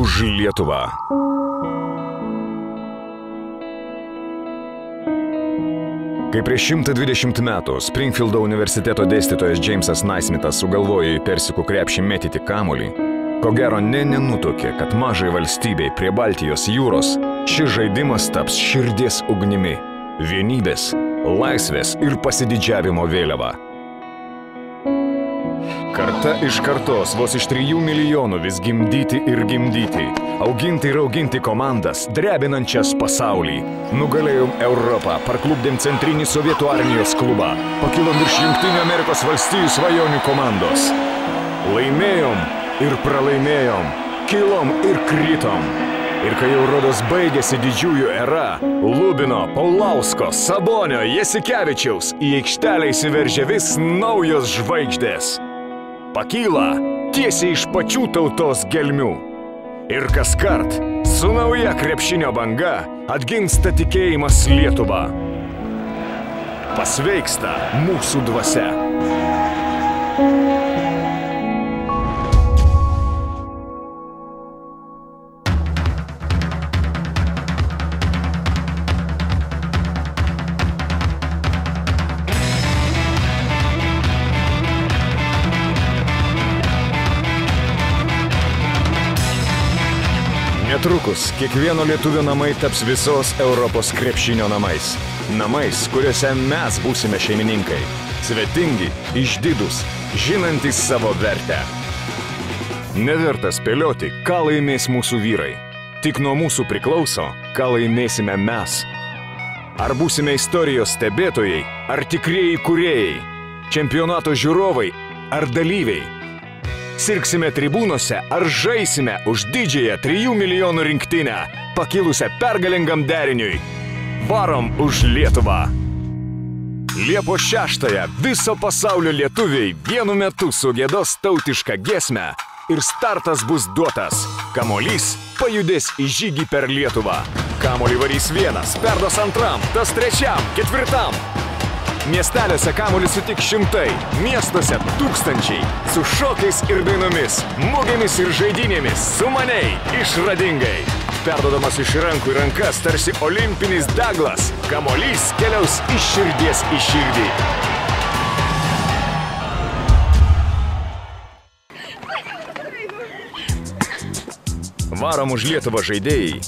už Lietuvą. Kai prieš 120 metų Springfieldo universiteto dėstytojas Jamesas Naismithas sugalvojo į persikų krepšį mėtyti kamuolį, ko gero nenutokė, kad mažai valstybei prie Baltijos jūros šis žaidimas taps širdies ugnimi, vienybės, laisvės ir pasididžiavimo vėliava. Karta iš kartos vos iš 3 milijonų vis gimdyti ir gimdyti, auginti ir auginti komandas, drebinančias pasaulį. Nugalėjom Europą, parklupdėm centrinį sovietų armijos klubą, pakilom virš Jungtinių Amerikos valstijų svajonių komandos. Laimėjom ir pralaimėjom, kilom ir kritom. Ir kai jau rodos baigėsi didžiųjų era, Lubino, Paulausko, Sabonio, Jasikevičiaus į aikštelę įsiveržė vis naujos žvaigždės. Pakyla tiesiai iš pačių tautos gelmių. Ir kaskart su nauja krepšinio banga atgimsta tikėjimas Lietuva. Pasveiksta mūsų dvasia. Netrukus kiekvieno lietuvio namai taps visos Europos krepšinio namais. Namais, kuriuose mes būsime šeimininkai. Svetingi, išdidūs, žinantys savo vertę. Neverta spėlioti, ką laimės mūsų vyrai. Tik nuo mūsų priklauso, ką laimėsime mes. Ar būsime istorijos stebėtojai, ar tikrieji kūrėjai, čempionato žiūrovai, ar dalyviai. Sirgsime tribūnose ar žaisime už didžiąją 3 milijonų rinktinę, pakilusią pergalingam deriniui. Varom už Lietuvą. Liepos 6-ąją viso pasaulio lietuviai vienu metu sugiedos tautišką giesmę ir startas bus duotas. Kamuolys pajudės į žygį per Lietuvą. Kamuolį varys vienas, perduos antram, tas trečiam, ketvirtam. Miesteliuose kamuolį sutiks šimtai, miestuose tūkstančiai, su šokiais ir dainomis, mugėmis ir žaidynėmis, sumaniai, išradingai. Perduodamas iš rankų į rankas tarsi olimpinis daglas, kamuolys keliaus iš širdies į širdį. Varom už Lietuvą žaidėjai.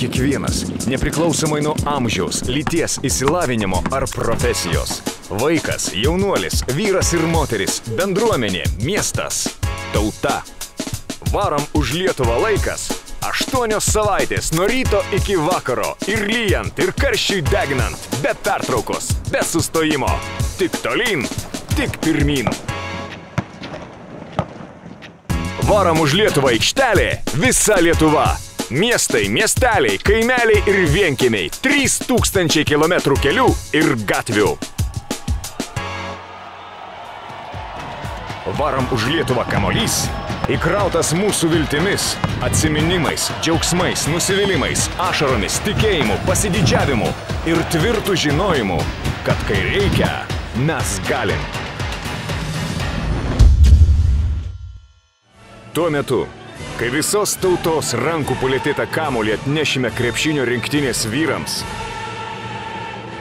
Kiekvienas, nepriklausomai nuo amžiaus, lyties, išsilavinimo ar profesijos. Vaikas, jaunuolis, vyras ir moteris, bendruomenė, miestas, tauta. Varom už Lietuvą laikas. 8 savaitės nuo ryto iki vakaro. Ir lyjant, ir karščiui deginant. Be pertraukos, be sustojimo. Tik tolyn, tik pirmyn. Varom už Lietuvą aikštelė, visa Lietuva. Miestai, miesteliai, kaimeliai ir vienkiemiai. 3000 kilometrų kelių ir gatvių. Varom už Lietuvą kamuolys, įkrautas mūsų viltimis, atsiminimais, džiaugsmais, nusivylimais, ašaromis, tikėjimu, pasididžiavimu ir tvirtų žinojimu, kad kai reikia, mes galim. Tuo metu, kai visos tautos rankų pulėtėtą kamuolį atnešime krepšinio rinktinės vyrams.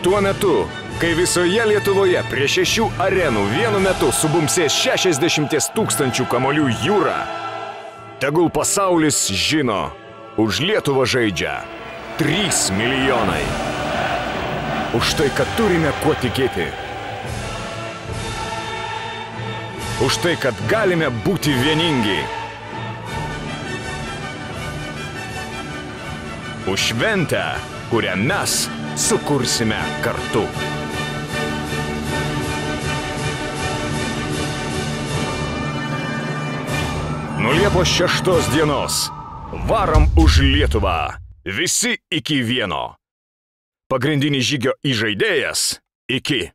Tuo metu, kai visoje Lietuvoje prie 6 arenų vienu metu subumsės 60 000 kamuolių jūra, tegul pasaulis žino, už Lietuvą žaidžia 3 milijonai. Už tai, kad turime kuo tikėti. Už tai, kad galime būti vieningi. Už šventę, kurią mes sukursime kartu. Nuo Liepos 6 dienos varom už Lietuvą. Visi iki vieno. Pagrindinis žygio įžaidėjas iki.